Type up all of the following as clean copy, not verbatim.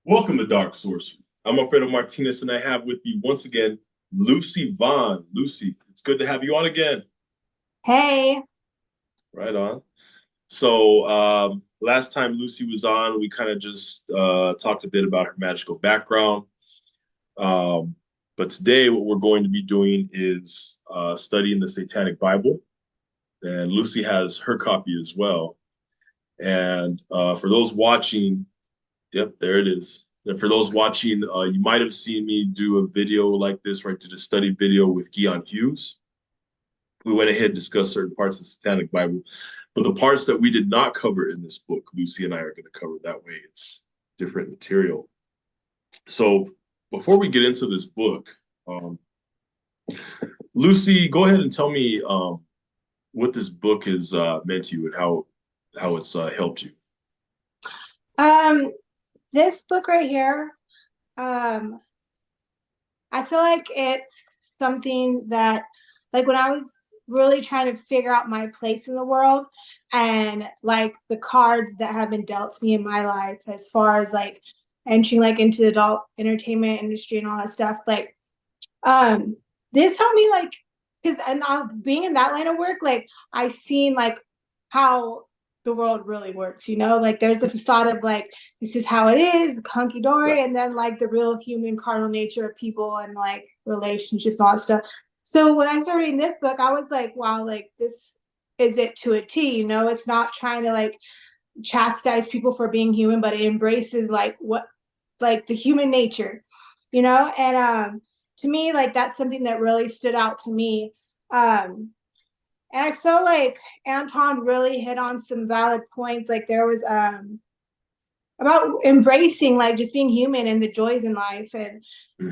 Welcome to Dark Sorcery. I'm Alfredo Martinez, and I have with me once again Lucy Vaughn. Lucy, it's good to have you on again. Hey. Right on. So last time Lucy was on, we kind of just talked a bit about her magical background. Um, but today, what we're going to be doing is studying the Satanic Bible, and Lucy has her copy as well. And for those watching, yep, there it is. And for those watching, you might have seen me do a video like this, right? Did a study video with Guion Hughes. We went ahead and discussed certain parts of the Satanic Bible, but the parts that we did not cover in this book, Lucy and I are going to cover that way. It's different material. So before we get into this book, Lucy, go ahead and tell me what this book has meant to you and how it's helped you. This book right here, I feel like it's something that, like, when I was really trying to figure out my place in the world and like the cards that have been dealt to me in my life as far as like entering like into the adult entertainment industry and all that stuff, like this helped me, like, because being in that line of work, like I seen like how the world really works, like there's a facade of like this is how it is, hunky dory, and then like the real human carnal nature of people and like relationships and all that stuff. So when I started reading this book, I was like, wow, like this is it to a T. It's not trying to like chastise people for being human, but it embraces like what, like the human nature, and to me, like that's something that really stood out to me. And I felt like Anton really hit on some valid points. Like there was about embracing like just being human and the joys in life, and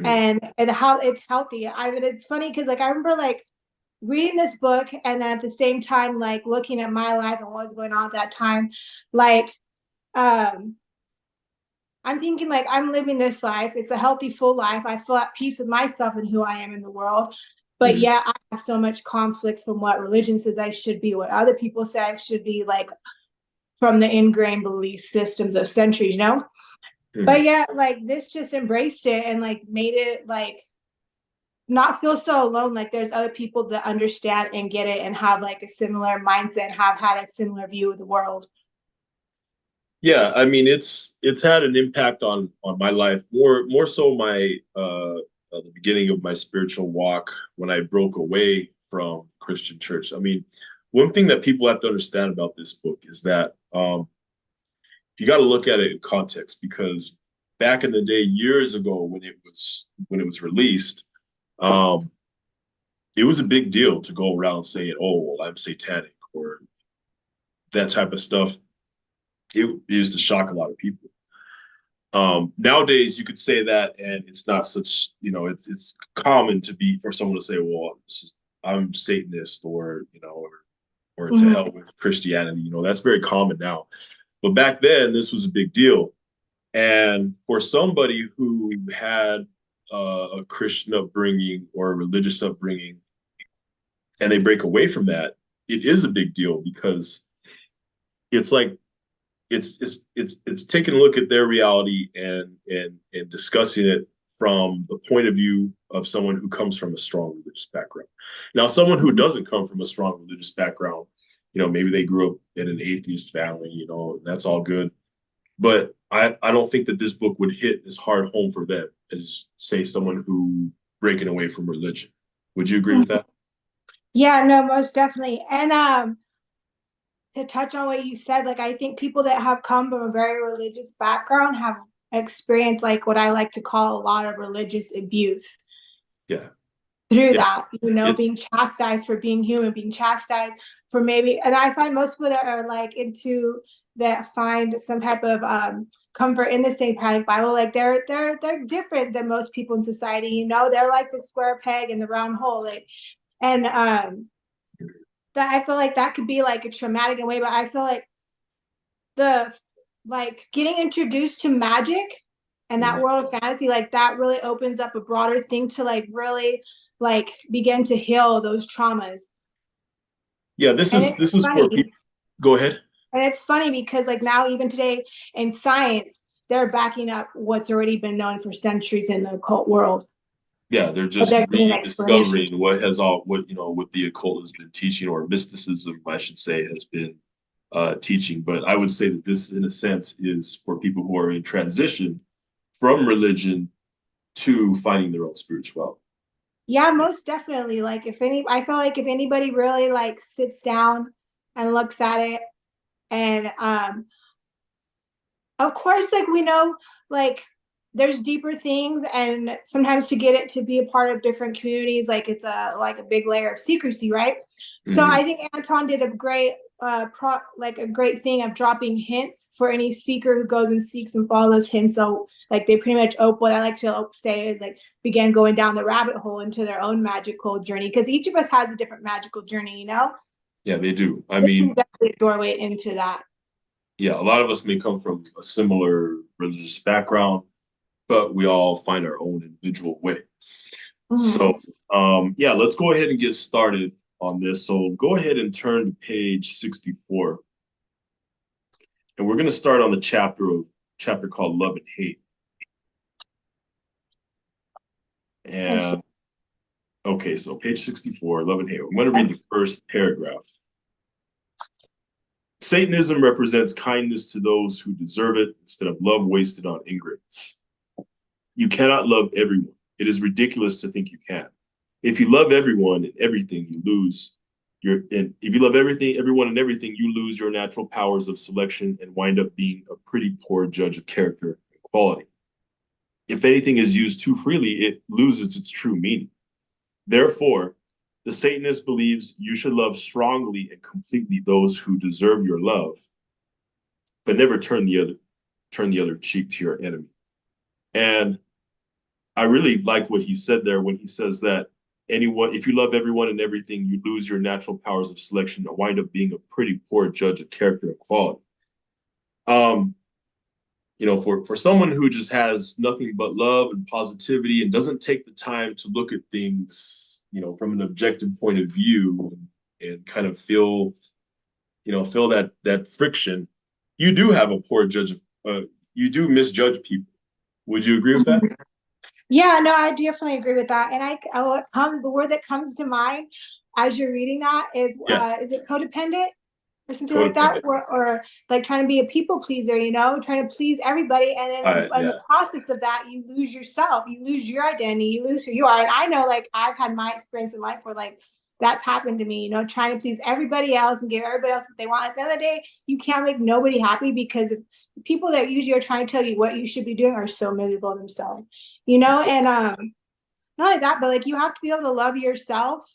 and how it's healthy. I mean, it's funny because like I remember like reading this book and then at the same time like looking at my life and what was going on at that time. Like I'm thinking like I'm living this life. It's a healthy, full life. I feel at peace with myself and who I am in the world. But yeah, I have so much conflict from what religion says I should be, what other people say I should be, like from the ingrained belief systems of centuries. But yeah, like this just embraced it and like made it like not feel so alone. Like there's other people that understand and get it and have like a similar mindset and have had a similar view of the world. Yeah, I mean it's had an impact on my life, more so my the beginning of my spiritual walk when I broke away from Christian church. I mean, one thing that people have to understand about this book is that you got to look at it in context, because back in the day, years ago, when it was released, it was a big deal to go around saying, "Oh, well, I'm satanic," or that type of stuff. It used to shock a lot of people. Nowadays, you could say that, and it's not such, it's common for someone to say, "Well, I'm Satanist," or to hell with Christianity. That's very common now. But back then, this was a big deal. And for somebody who had a Christian upbringing or a religious upbringing, and they break away from that, it is a big deal, because it's like it's taking a look at their reality and discussing it from the point of view of someone who comes from a strong religious background. Now, someone who doesn't come from a strong religious background, maybe they grew up in an atheist family, that's all good. But I don't think that this book would hit as hard home for them as, say, someone who breaking away from religion. Would you agree with that? Yeah, no, most definitely. And to touch on what you said, like I think people that have come from a very religious background have experienced like what I like to call a lot of religious abuse. Yeah. Through Yeah. that, being chastised for being human, being chastised for maybe, and I find most people that are like into that find some type of comfort in the Satanic Bible, like they're different than most people in society. They're like the square peg in the round hole, like, and that I feel like that could be like a traumatic in a way, but I feel like the like getting introduced to magic and that world of fantasy, like that really opens up a broader thing to like really like begin to heal those traumas. Yeah, this is where Funny. people go ahead. And it's funny because like now even today in science, they're backing up what's already been known for centuries in the occult world. Yeah, they're But just they're giving an explanation. rediscovering what the occult has been teaching, or mysticism, I should say, has been teaching. But I would say that this, in a sense, is for people who are in transition from religion to finding their own spirituality. Yeah, most definitely. Like I feel like if anybody really like sits down and looks at it, and of course, like we know, like there's deeper things, and sometimes to get it to be a part of different communities, like it's a big layer of secrecy, right? So I think Anton did a great a great thing of dropping hints for any seeker who goes and seeks and follows hints. So like they pretty much what I like to say is like began going down the rabbit hole into their own magical journey, because each of us has a different magical journey, you know? Yeah, they do. I This mean, is definitely a doorway into that. yeah, a lot of us may come from a similar religious background, but we all find our own individual way. So, yeah, let's go ahead and get started on this. So go ahead and turn to page 64. And we're going to start on the chapter called Love and Hate. And okay, so page 64, Love and Hate. I'm going to read the first paragraph. Satanism represents kindness to those who deserve it instead of love wasted on ingrates. You cannot love everyone. It is ridiculous to think you can. If you love everyone and everything, you lose if you love everyone and everything, you lose your natural powers of selection and wind up being a pretty poor judge of character and quality. If anything is used too freely, it loses its true meaning. Therefore, the Satanist believes you should love strongly and completely those who deserve your love, but never turn the other cheek to your enemy. And I really like what he said there when he says that if you love everyone and everything, you lose your natural powers of selection and wind up being a pretty poor judge of character and quality. For someone who just has nothing but love and positivity and doesn't take the time to look at things, from an objective point of view and kind of feel that friction, you do have a poor judge of, you do misjudge people. Would you agree with that? Yeah, no, I definitely agree with that. And the word that comes to mind as you're reading that is it codependent or something like that, or like trying to be a people pleaser, trying to please everybody, and in the process of that, you lose yourself, you lose your identity, you lose who you are. And I know, like, I've had my experience in life where like that's happened to me, trying to please everybody else and give everybody else what they want. At the end of the day, you can't make nobody happy, because the people that usually are trying to tell you what you should be doing are so miserable themselves, and not only that, but like you have to be able to love yourself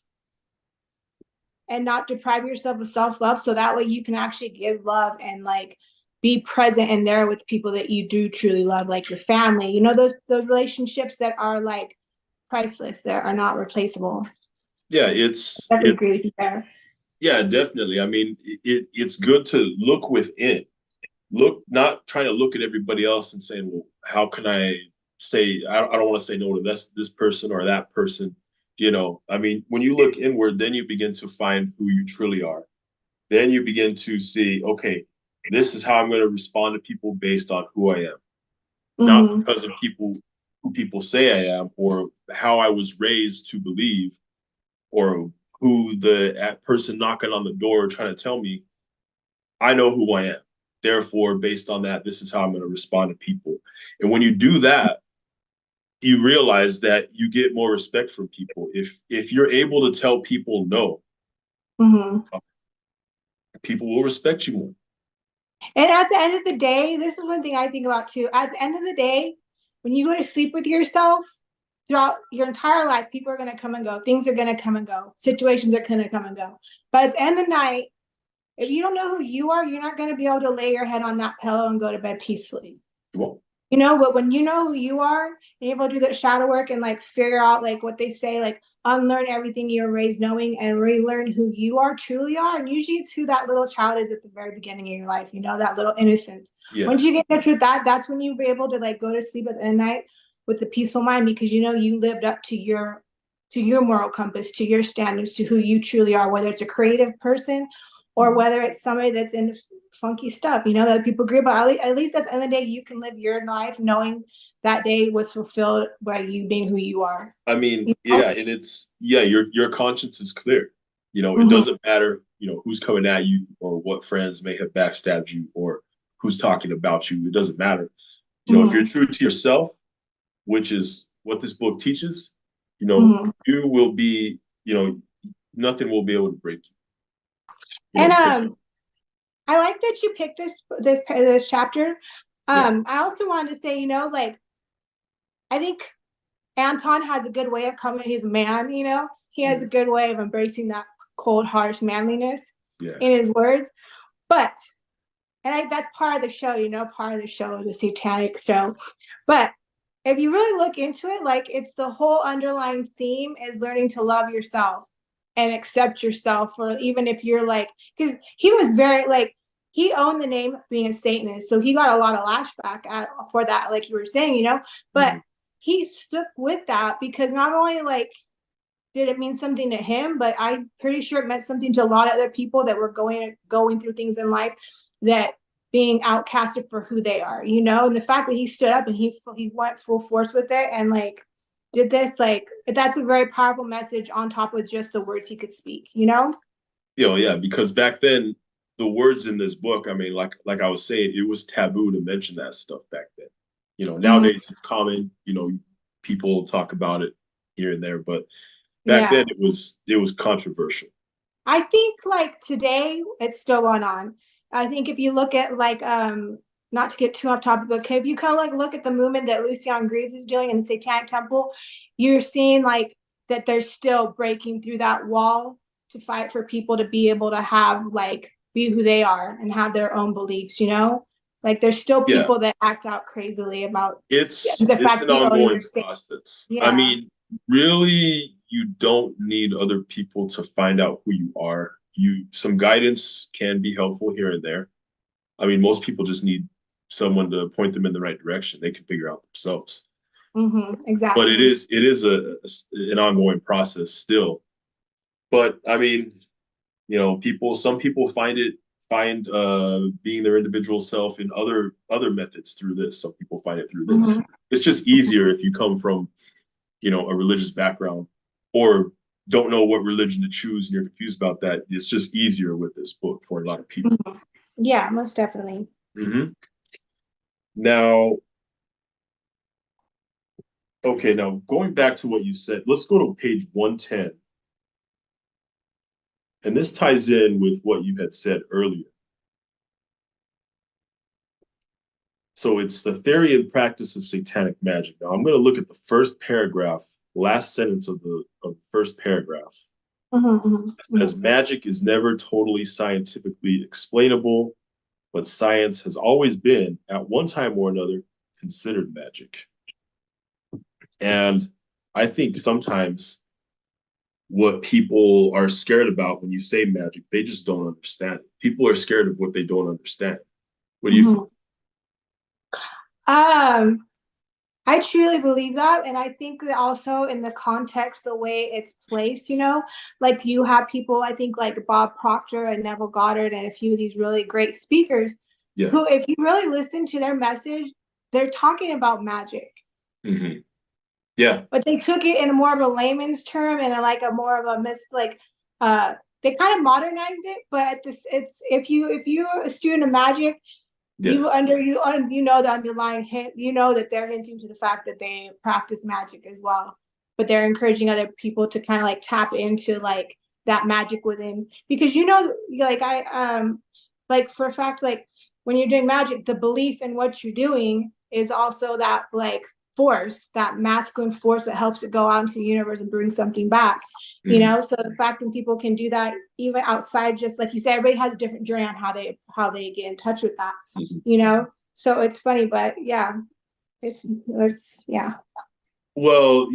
and not deprive yourself of self-love, so that way you can actually give love and like be present and there with people that you do truly love, like your family, those relationships that are like priceless, that are not replaceable. Yeah, I agree with you there. Yeah, definitely. I mean, it's good to look within. Not trying to look at everybody else and saying, well, how can I say, I don't want to say no to this person or that person. I mean, when you look inward, then you begin to find who you truly are. Then you begin to see, okay, this is how I'm going to respond to people based on who I am, not because of who people say I am or how I was raised to believe, or who the person knocking on the door trying to tell me. I know who I am. Therefore, based on that, this is how I'm going to respond to people. And when you do that, you realize that you get more respect from people. If you're able to tell people no, people will respect you more. And at the end of the day, this is one thing I think about too. At the end of the day, when you go to sleep with yourself, throughout your entire life, people are going to come and go. Things are going to come and go. Situations are going to come and go. But at the end of the night, if you don't know who you are, you're not going to be able to lay your head on that pillow and go to bed peacefully. Well, but when you know who you are, and you're able to do that shadow work and like figure out like what they say, like unlearn everything you were raised knowing and relearn who you truly are. And usually it's who that little child is at the very beginning of your life, that little innocence. Yeah. Once you get in touch with that, that's when you'll be able to like go to sleep at the end of the night with a peaceful mind, because you lived up to your moral compass, to your standards, to who you truly are, whether it's a creative person or whether it's somebody that's in funky stuff, that people agree about. At least at the end of the day, you can live your life knowing that day was fulfilled by you being who you are. I mean, You know? yeah, and it's your conscience is clear. It Mhm. doesn't matter, who's coming at you or what friends may have backstabbed you or who's talking about you. It doesn't matter. If you're Mhm. true to yourself, which is what this book teaches, Mhm. you will be, nothing will be able to break you, And because I like that you picked this chapter. yeah, I also wanted to say, like I think Anton has a good way of coming. He's a man, he has a good way of embracing that cold, harsh manliness yeah, in his words. But that's part of the show, part of the show, the satanic show. But if you really look into it, like it's the whole underlying theme is learning to love yourself and accept yourself, or even if you're like, because he was very like he owned the name being a Satanist, so he got a lot of lashback for that, like you were saying, but mhm. he stuck with that because not only like did it mean something to him, but I'm pretty sure it meant something to a lot of other people that were going through things in life that being outcasted for who they are, and the fact that he stood up and he went full force with it and like did this, like that's a very powerful message on top of just the words he could speak. Yeah, because back then the words in this book, I mean, like I was saying, it was taboo to mention that stuff back then. Mm-hmm. Nowadays it's common, people talk about it here and there, but back then Yeah, it was controversial. I think like today it's still going on. I think if you look at like not to get too off topic, but if you kind of like look at the movement that Lucian Greaves is doing in the Satanic Temple, you're seeing like that they're still breaking through that wall to fight for people to be able to have like be who they are and have their own beliefs. Like there's still Yeah, people that act out crazily about it's the it's fact an that you own ongoing your state. process. I Yeah. mean, really, you don't need other people to find out who you are. Some guidance can be helpful here and there. I mean, most people just need someone to point them in the right direction. They can figure out themselves. But it Exactly. is it is an ongoing process still. But I mean, some people find being their individual self in other methods through this. Some people find it through this. Mm-hmm. It's just easier if you come from, a religious background or don't know what religion to choose and you're confused about that. It's just easier with this book for a lot of people. Mm-hmm. Yeah, most definitely. Hmm. Now, okay, now going back to what you said, let's go to page 110. And this ties in with what you had said earlier. So it's the theory and practice of satanic magic. Now I'm going to look at the first paragraph, last sentence of the first paragraph. Mm-hmm. It Mm-hmm. says magic is never totally scientifically explainable, but science has always been, at one time or another, considered magic. And I think sometimes what people are scared about when you say magic, they just don't understand it. People are scared of what they don't understand. What do you think? Mm-hmm. Um, I truly believe that. And I think that also in the context, the way it's placed, like you have people, I think like Bob Proctor and Neville Goddard and a few of these really great speakers Yeah. who, if you really listen to their message, they're talking about magic. Mm-hmm. Yeah. But they took it in a more of a layman's term and like a more of a uh they kind of modernized it, but it's if you're a student of magic, Yeah. you know the underlying hint, that they're hinting to the fact that they practice magic as well, but they're encouraging other people to kind of like tap into like that magic within, because like like for a fact, like when you're doing magic, the belief in what you're doing is also that like force, that masculine force that helps it go out into the universe and bring something back. Mm-hmm. So the fact that people can do that even outside, just like you said, everybody has a different journey on how they get in touch with that. Mm-hmm. So it's funny, but yeah, it's yeah. Well,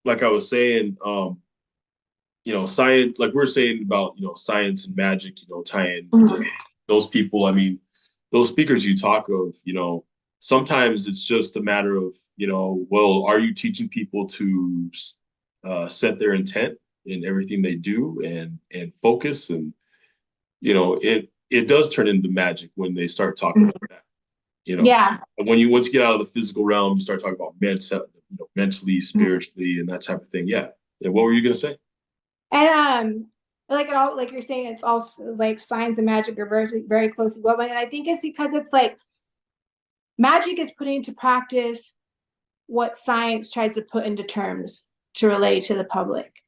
like I was saying, science, like we're saying about, science and magic, tying Mhm. those people. I mean, those speakers you talk of, sometimes it's just a matter of, well, are you teaching people to set their intent in everything they do and focus? And it does turn into magic when they start talking about that. Yeah. Once you get out of the physical realm, you start talking about mentally, spiritually, and that type of thing. Yeah. Yeah. What were you gonna say? And like it all, like you're saying, it's all like science and magic are very, very closely woven. And I think it's because it's like magic is putting into practice what science tries to put into terms to relate to the public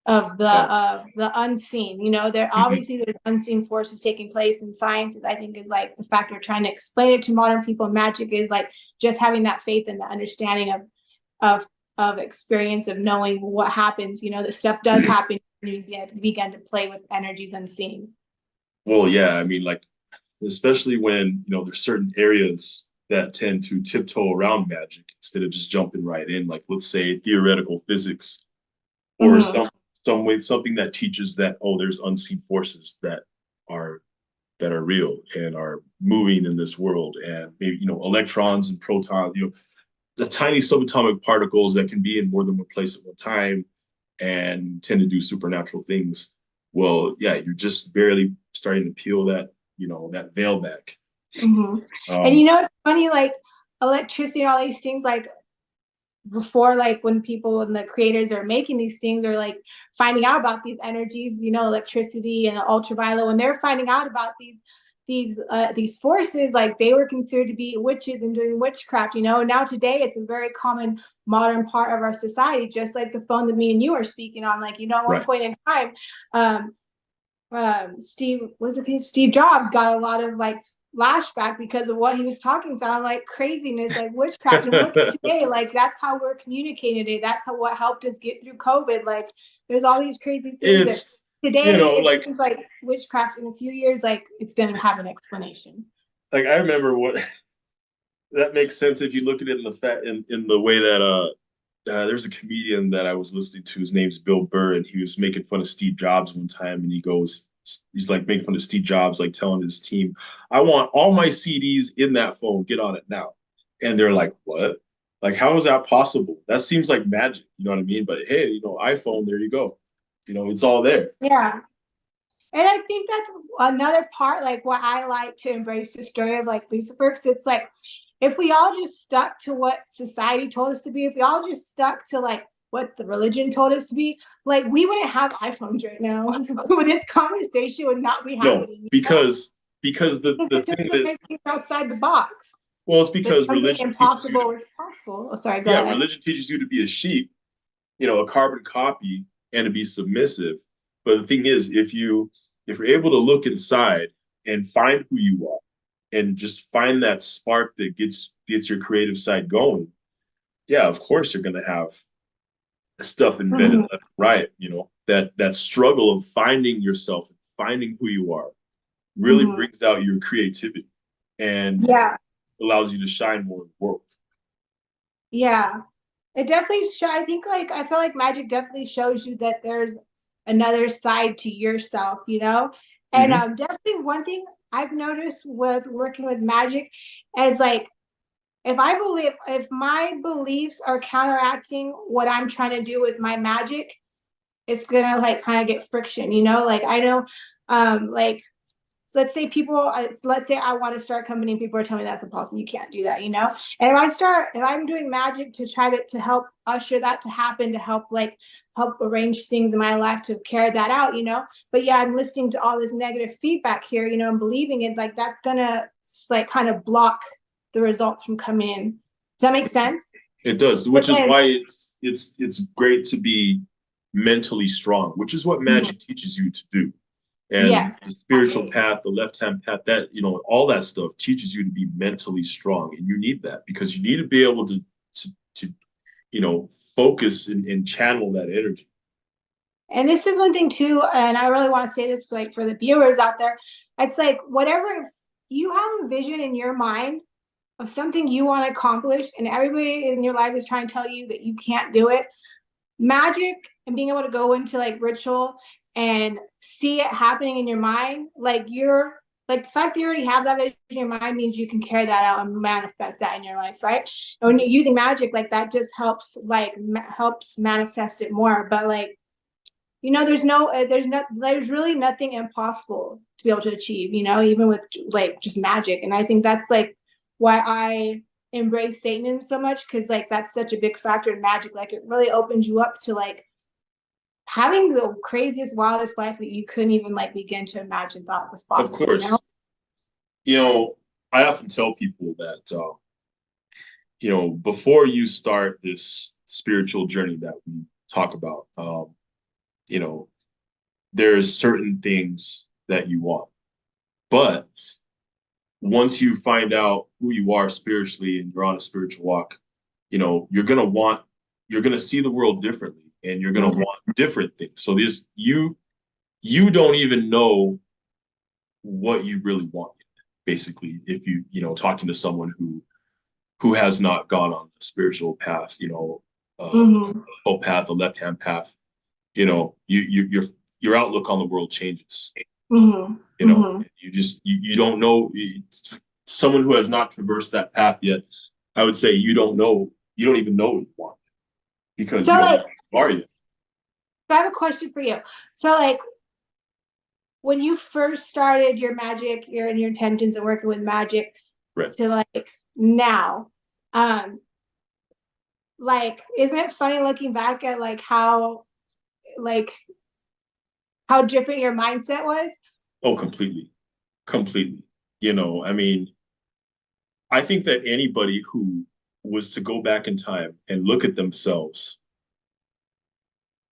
of Oh, the unseen. There mhm. obviously there's unseen forces taking place in science. I think is like the fact you're trying to explain it to modern people. Magic is like just having that faith and the understanding of of experience of knowing what happens. That stuff does happen. You begin to play with energies unseen. Well, yeah. I mean, like, especially when, there's certain areas that tend to tiptoe around magic instead of just jumping right in. Like, let's say theoretical physics or Mm-hmm. some way, something that teaches that, oh, there's unseen forces are that are real and are moving in this world, and maybe electrons and protons, the tiny subatomic particles that can be in more than one place at one time and tend to do supernatural things. Well, yeah, you're just barely starting to peel that veil back. Mm-hmm. And um it's funny, like electricity and all these things, like before, like when people and the creators are making these things or like finding out about these energies, electricity and ultraviolet, when they're finding out about these forces, like they were considered to be witches and doing witchcraft. Now today it's a very common modern part of our society, just like the phone that me and you are speaking on. Like, at one right. point in time, um Steve Jobs got a lot of like flashback because of what he was talking sounded like craziness, like witchcraft. And look at today, like that's how we're communicating today. That's what helped us get through COVID. Like there's all these crazy things that It's today it like seems like witchcraft in a few years, like it's gonna have an explanation. I remember what that makes sense if you look at it in the way that there's a comedian that I was listening to. His name's Bill Burr, and he was making fun of Steve Jobs one time, and he's like making fun of Steve Jobs, like telling his team, "I want all my CDs in that phone. Get on it now." And they're like, "What? Like, how is that possible? That seems like magic." You know what I mean? But hey, iPhone, there you go. It's all there. Yeah. And I think that's another part, like what I like to embrace the story of like Lucifer, because it's like if we all just stuck to what society told us to be, if we all just stuck to like what the religion told us to be, like we wouldn't have iPhones right now. This conversation would not be No, happening, because Because the it thing doesn't that make things outside the box. well, it's That because something religion teaches you to impossible is possible. Oh, sorry, go yeah, ahead. religion teaches you to be a sheep, a carbon copy, and to be submissive. But the thing is, if you're able to look inside and find who you are, and just find that spark that gets your creative side going, yeah, of course you're gonna have stuff embedded Mhm. left and right. That struggle of finding yourself and finding who you are really Mhm. brings out your creativity and Yeah, allows you to shine more in the world. yeah. It definitely I think like I feel like magic definitely shows you that there's another side to yourself. And Mm-hmm. definitely one thing I've noticed with working with magic is like if my beliefs are counteracting what I'm trying to do with my magic, it's gonna like kind of get friction. Like I know, like so let's say I want to start a company and people are telling me that's impossible. You can't do that. And if I'm doing magic to try to help usher that to happen, to help arrange things in my life to carry that out. But yeah, I'm listening to all this negative feedback here, and believing it, like that's gonna like kind of block the results from coming in. Does that make sense? It does, But which is then, why it's great to be mentally strong, which is what mhm, magic teaches you to do. And yes, the spiritual absolutely. path, the left hand path, that all that stuff teaches you to be mentally strong, and you need that because you need to be able to focus and channel that energy. And this is one thing too, and I really want to say this like for the viewers out there. It's like whatever you have a vision in your mind of something you want to accomplish, and everybody in your life is trying to tell you that you can't do it. Magic and being able to go into like ritual and see it happening in your mind, like you're like the fact that you already have that vision in your mind means you can carry that out and manifest that in your life, right? And when you're using magic, like that just helps helps manifest it more. But like there's really nothing impossible to be able to achieve, even with like just magic. And I think that's like why I embrace Satanism so much, because like that's such a big factor in magic. Like it really opens you up to like having the craziest, wildest life that you couldn't even like begin to imagine thought was possible. Of course. I often tell people that before you start this spiritual journey that we talk about, there's certain things that you want. But once you find out who you are spiritually and you're on a spiritual walk, you're gonna see the world differently, and you're gonna want different things. So you don't even know what you really want, basically, if talking to someone who has not gone on the spiritual path, whole path, the left-hand path, your outlook on the world changes. You don't know. Someone who has not traversed that path yet, I would say you don't even know what you want, because so, you don't like, know who are you. I have a question for you. So like when you first started your magic, your intentions and working with magic, right, to like now, like, isn't it funny looking back at like how different your mindset was? Oh, completely. I mean, I think that anybody who was to go back in time and look at themselves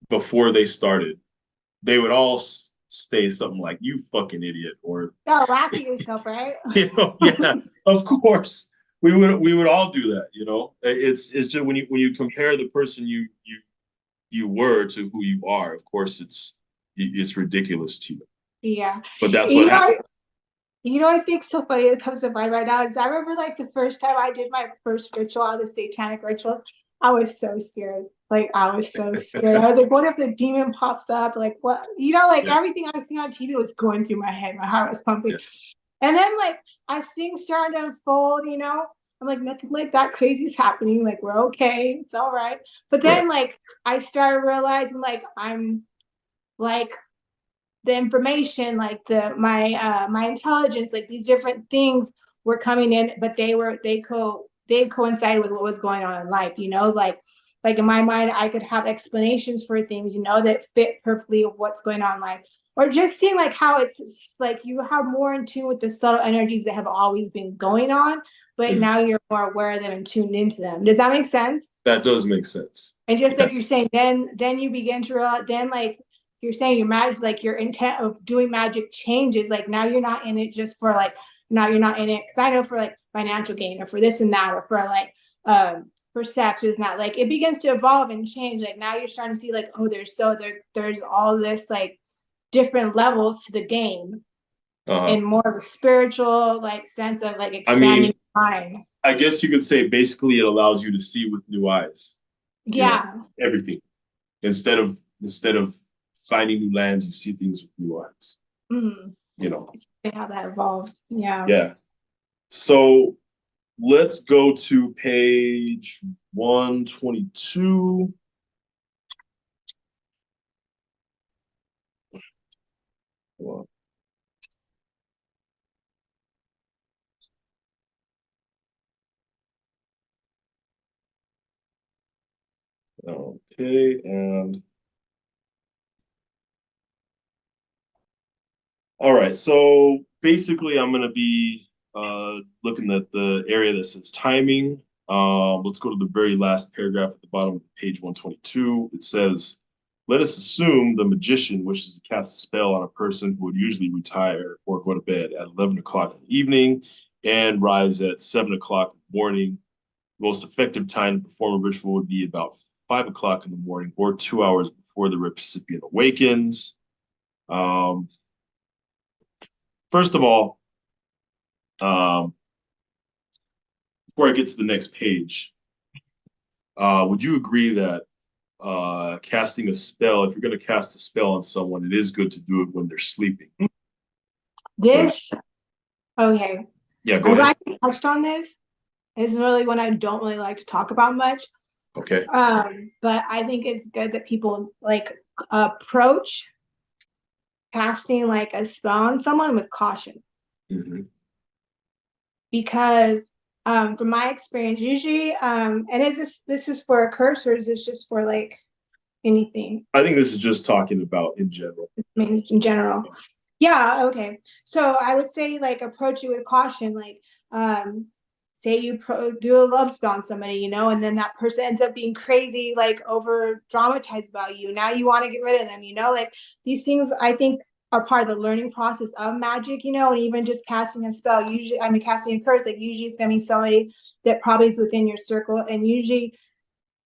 before they started, they would all say something like, "You fucking idiot," or Oh, laugh at yourself, right? yeah, of course. We would all do that, It's just when you compare the person you were to who you are, of course it's ridiculous to you. Yeah. But that's what happened. I think so funny that comes to mind right now is I remember like the first time I did my first ritual on the satanic ritual, I was so scared. Like I was so scared. I was like, what if the demon pops up? Like what? Everything I was seeing on TV was going through my head. My heart was pumping. Yeah. And then like as things started to unfold, I'm like, nothing like that crazy is happening. Like we're okay. It's all right. But then like I started realizing like I'm like the information, like my intelligence, like these different things were coming in, but they coincided with what was going on in life, like in my mind, I could have explanations for things, that fit perfectly of what's going on in life. Or just seeing like how it's like you have more in tune with the subtle energies that have always been going on, but now you're more aware of them and tuned into them. Does that make sense? That does make sense. And just like you're saying, then you begin to realize, then like you're saying your magic, like your intent of doing magic changes. Like now you're not in it just for like, now you're not in it because I know for like financial gain or for this and that or for like for sex or not. Like it begins to evolve and change. Like now you're starting to see like, oh, there's all this like different levels to the game, and more of a spiritual like sense of like expanding mind. I guess you could say basically it allows you to see with new eyes. Yeah. Everything. Instead of finding new lands, you see things with new eyes. It's how that evolves. Yeah. Yeah. So let's go to page 122. Okay, and all right, so basically I'm going to be looking at the area that says timing. Let's go to the very last paragraph at the bottom of page 122. It says, let us assume the magician wishes to cast a spell on a person who would usually retire or go to bed at 11 o'clock in the evening and rise at 7 o'clock in the morning. The most effective time to perform a ritual would be about 5 o'clock in the morning or 2 hours before the recipient awakens. First of all, before I get to the next page, would you agree that casting a spell, if you're going to cast a spell on someone, it is good to do it when they're sleeping? Okay. Yeah, go ahead. I'm glad you touched on this. It's really one I don't really like to talk about much. Okay. But I think it's good that people like approach casting like a spell on someone with caution. Because from my experience, usually, and this is for a curse, or is this just for like anything? I think this is just talking about in general. I mean, in general. Yeah, okay. So I would say like approach it with caution, like say you do a love spell on somebody, you know, and then that person ends up being crazy, like over dramatized about you. Now you want to get rid of them, you know, like these things I think are part of the learning process of magic, you know, and even just casting a spell, usually, I mean, casting a curse, like usually it's going to be somebody that probably is within your circle. And usually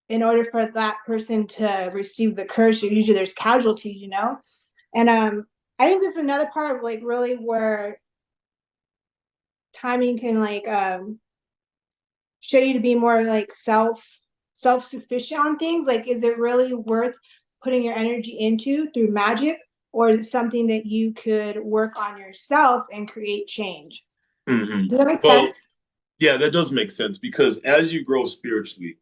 in order for that person to receive the curse, usually there's casualties, you know? And I think this is another part of like really where timing can like show you to be more like self-sufficient on things. Like, is it really worth putting your energy into through magic, or is it something that you could work on yourself and create change? Does that make sense? Yeah, that does make sense, because as you grow spiritually,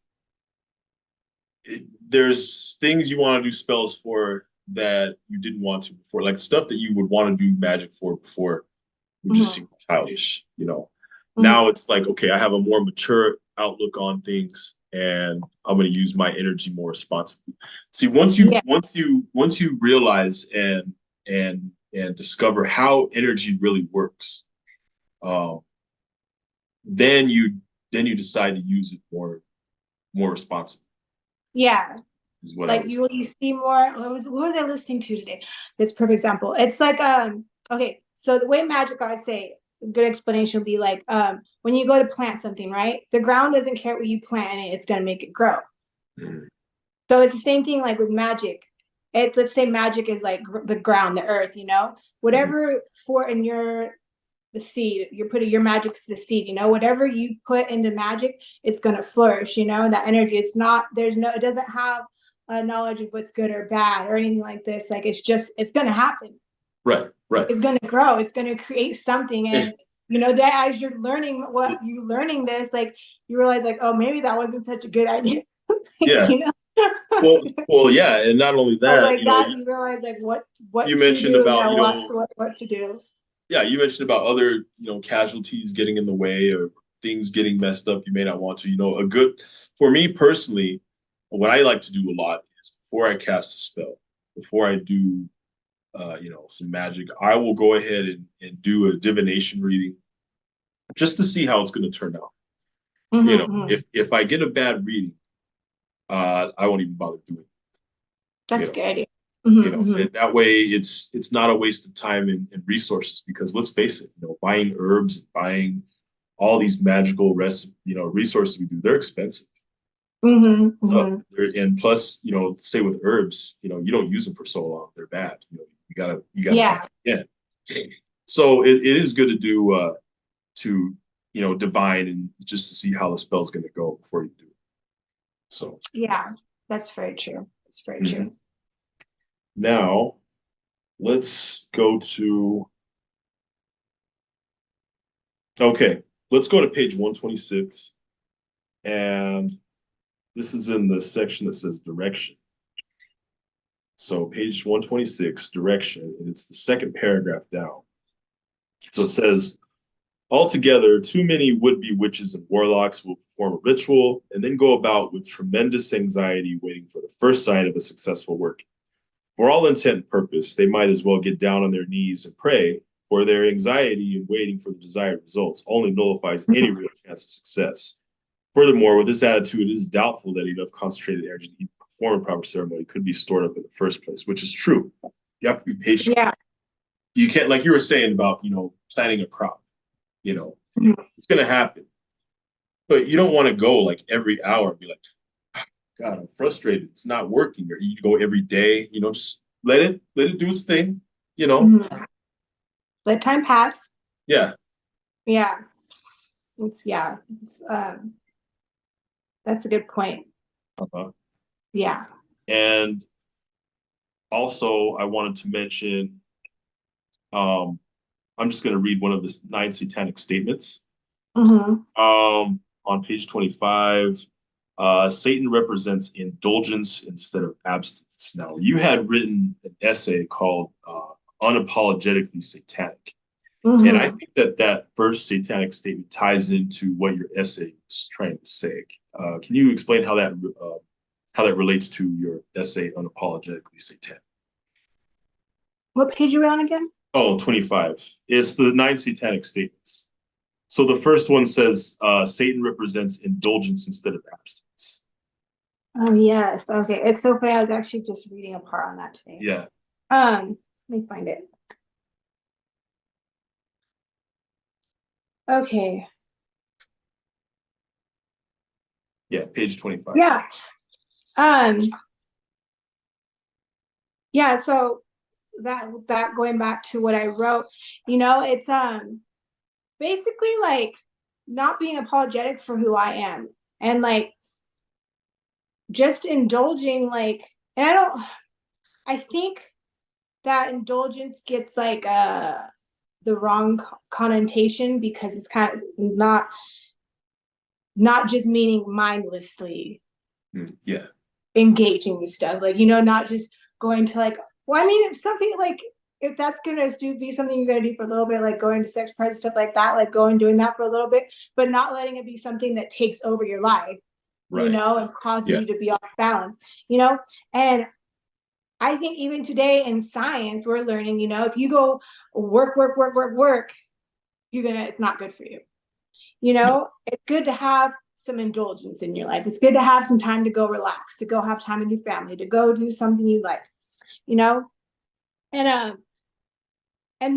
there's things you want to do spells for that you didn't want to before, like stuff that you would want to do magic for before would just seem childish, you know. Now it's like, okay, I have a more mature outlook on things, and I'm going to use my energy more responsibly. See, once you realize and discover how energy really works, then you decide to use it more responsibly. Yeah. Is what like you see more. What was I listening to today? That's a perfect example. It's like okay, so the way magic, I say a good explanation would be like when you go to plant something, right? The ground doesn't care what you plant in it, it's gonna make it grow. So it's the same thing like with magic. Let's say magic is like the ground, the earth, you know, whatever for in the seed, you're putting your magic's the seed, you know, whatever you put into magic, it's going to flourish, you know, that energy. It doesn't have a knowledge of what's good or bad or anything like this. Like, it's going to happen. Right. It's going to grow. It's going to create something. And, you know, that as you're learning this, like you realize like, oh, maybe that wasn't such a good idea. Yeah. You know? well, yeah. And not only that, like you realize like what you mentioned about, what to do. Yeah, you mentioned about other, casualties getting in the way, or things getting messed up you may not want to. For me personally, what I like to do a lot is before I cast a spell, before I do, some magic, I will go ahead and do a divination reading just to see how it's going to turn out. If I get a bad reading, I won't even bother doing it. That's a good idea. And that way it's not a waste of time and resources, because let's face it, buying herbs and buying all these magical resources we do, they're expensive. And plus, say with herbs, you don't use them for so long, they're bad. You gotta yeah. So it is good to do divine, and just to see how the spell's going to go before you do it. So yeah, that's very true. That's very true. Now, let's go to page 126. And this is in the section that says direction. So page 126, direction, and it's the second paragraph down. So it says, altogether, too many would-be witches and warlocks will perform a ritual and then go about with tremendous anxiety waiting for the first sign of a successful work. For all intent and purpose, they might as well get down on their knees and pray, for their anxiety in waiting for the desired results only nullifies any real chance of success. Furthermore, with this attitude, it is doubtful that enough concentrated energy to perform a proper ceremony could be stored up in the first place, which is true. You have to be patient. Yeah. You can't, like you were saying about, planting a crop, it's going to happen. But you don't want to go like every hour and be like, God, I'm frustrated, it's not working. Or you go every day, just let it do its thing, Let time pass. Yeah. It's that's a good point. Yeah. And also I wanted to mention, I'm just going to read one of the 9 satanic statements. On page 25, Satan represents indulgence instead of abstinence. statements. Now, you had written an essay called Unapologetically Satanic. And I think that that first satanic statement ties into what your essay is trying to say. Can you explain how that relates to your essay, Unapologetically Satanic? What page are we on again? Oh, 25. It's the 9 satanic statements. So the first one says Satan represents indulgence instead of abstinence. Oh, yes. Okay. It's so funny. I was actually just reading a part on that today. Yeah. Let me find it. Okay. Yeah, page 25. Yeah. Yeah, so that going back to what I wrote, it's basically like not being apologetic for who I am and like just indulging and I think that indulgence gets like the wrong connotation because it's kind of not just meaning mindlessly Yeah. engaging with stuff, like not just going to like, well, I mean, if some people like, if that's gonna be something you're gonna do for a little bit, like going to sex parties, stuff like that, like going doing that for a little bit, but not letting it be something that takes over your life, Right. And causes you to be off balance, and I think even today in science we're learning, if you go work, it's not good for you. It's good to have some indulgence in your life. It's good to have some time to go relax, to go have time with your family, to go do something you like, and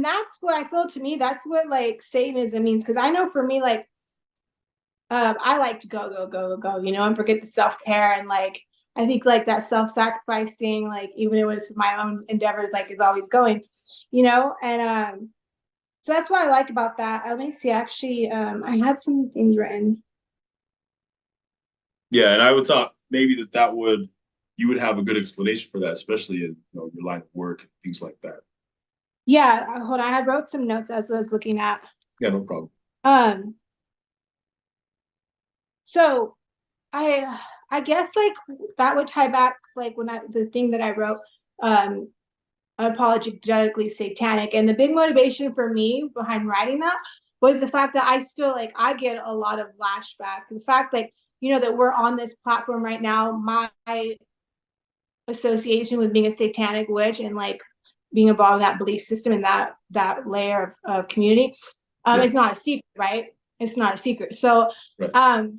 that's what I feel. To me, that's what like Satanism means, because I know for me, like I like to go, and forget the self-care, and like I think like that self-sacrifice thing, like even if it was my own endeavors, like is always going, and so that's what I like about that. Let me see, actually, I had some things written. Yeah, and I would thought maybe you would have a good explanation for that, especially in your line of work and things like that. Yeah, hold on. I had wrote some notes as I was looking at. Yeah, no problem. So I guess like that would tie back like the thing that I wrote, unapologetically satanic, and the big motivation for me behind writing that was the fact that I still like I get a lot of flashback. The fact like that we're on this platform right now, my association with being a satanic witch and like being involved in that belief system and that layer of community, it's not a secret, right? It's not a secret. So right.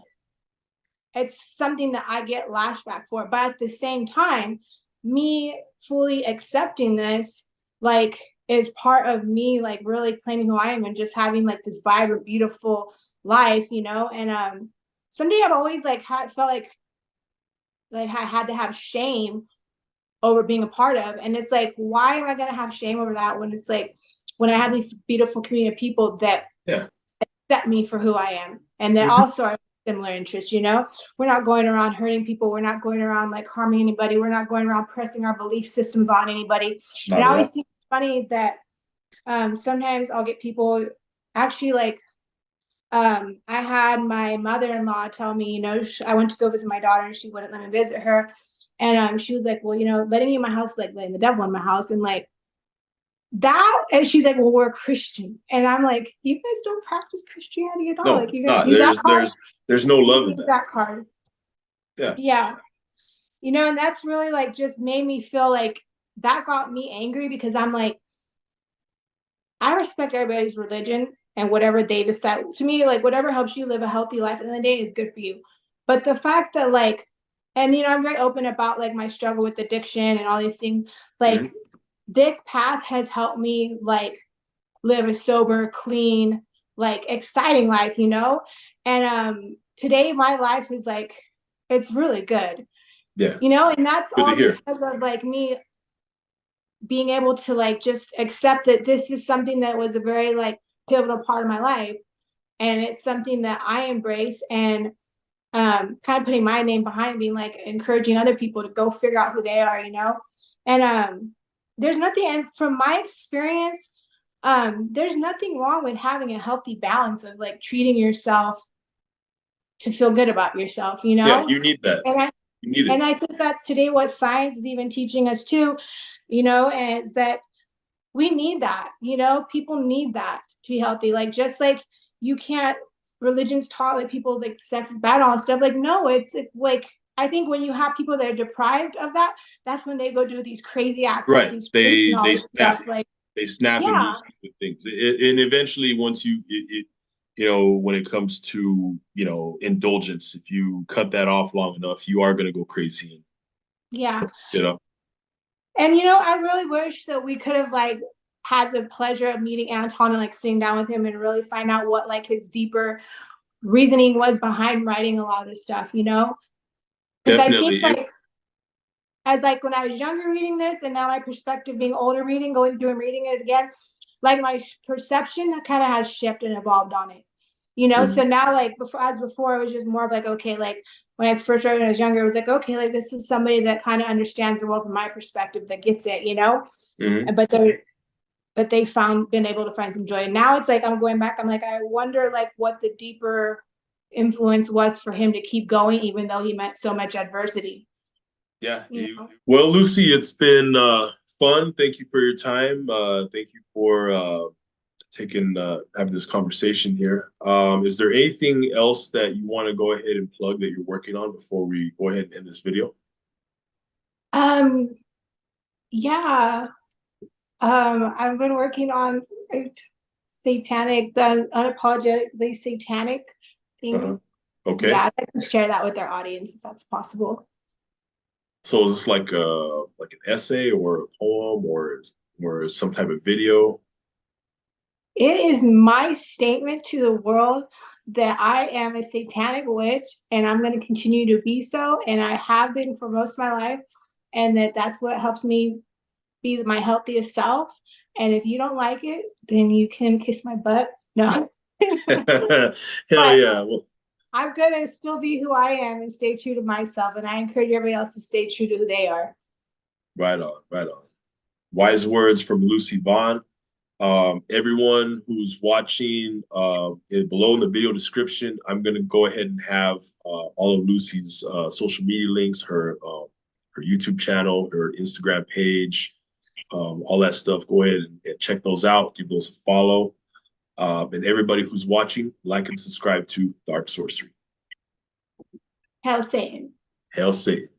It's something that I get lashback for, but at the same time, me fully accepting this like is part of me like really claiming who I am and just having like this vibrant, beautiful life, and something I've always like felt like I had to have shame over being a part of. And it's like, why am I going to have shame over that when it's like, when I have these beautiful community of people that accept me for who I am and that also are similar interests, we're not going around hurting people. We're not going around like harming anybody. We're not going around pressing our belief systems on anybody. And I always think it's funny that sometimes I'll get people actually like, I had my mother-in-law tell me, I went to go visit my daughter and she wouldn't let me visit her. And she was like, well, letting me in my house is like letting the devil in my house. And like that, and she's like, well, we're Christian. And I'm like, you guys don't practice Christianity at all. No, like you guys use that card. There's no love in that card. Yeah. And that's really like just made me feel like that got me angry, because I'm like, I respect everybody's religion and whatever they decide. To me, like whatever helps you live a healthy life at the end of the day is good for you. But the fact that like, and I'm very open about like my struggle with addiction and all these things, like this path has helped me like live a sober, clean, like exciting life, and today my life is like, it's really good, and that's good all because of like me being able to like just accept that this is something that was a very like pivotal part of my life, and it's something that I embrace, and kind of putting my name behind, being like encouraging other people to go figure out who they are, and there's nothing, and from my experience, there's nothing wrong with having a healthy balance of like treating yourself to feel good about yourself, Yeah, you need that. You need it. And I think that's today what science is even teaching us too, and it's that we need that, people need that to be healthy. Like, just like you can't, religion's taught like people like sex is bad and all that stuff. Like, no, it's like, I think when you have people that are deprived of that, that's when they go do these crazy acts, like Right. these priests and all They this stuff. snap. Like, They snap and do yeah, stupid things. And eventually, once when it comes to, indulgence, if you cut that off long enough, you are going to go crazy. yeah. You know, And I really wish that we could have like had the pleasure of meeting Anton and like sitting down with him and really find out what like his deeper reasoning was behind writing a lot of this stuff, Because I think definitely. like as like when I was younger reading this and now my perspective being older reading, going through and reading it again, like my perception kind of has shifted and evolved on it. So now like before it was just more of like, okay, like when I first read when I was younger, it was like, okay, like this is somebody that kind of understands the world from my perspective, that gets it, Mhm. but they been able to find some joy. And now it's like I'm going back, I'm like, I wonder like what the deeper influence was for him to keep going even though he met so much adversity. Yeah. You know? Well, Lucy, it's been fun. Thank you for your time. Thank you for taking having this conversation here. Is there anything else that you want to go ahead and plug that you're working on before we go ahead and end this video? Um, yeah. I've been working on the unapologetically satanic Uh-huh. thing. Okay. Yeah, I'd like to share that with our audience if that's possible. So is this like an essay or a poem or some type of video? It is my statement to the world that I am a satanic witch and I'm going to continue to be so. And I have been for most of my life. And that's what helps me be my healthiest self. And if you don't like it, then you can kiss my butt. No. Hell But yeah. Well, I'm going to still be who I am and stay true to myself. And I encourage everybody else to stay true to who they are. right on, right on. Wise words from Lucy Vaughn. Everyone who's watching, below in the video description, I'm going to go ahead and have all of Lucy's social media links, her YouTube channel, her Instagram page, all that stuff. Go ahead and check those out. Give those a follow. And everybody who's watching, like and subscribe to Dark Sorcery. Hell Satan. Hail Satan.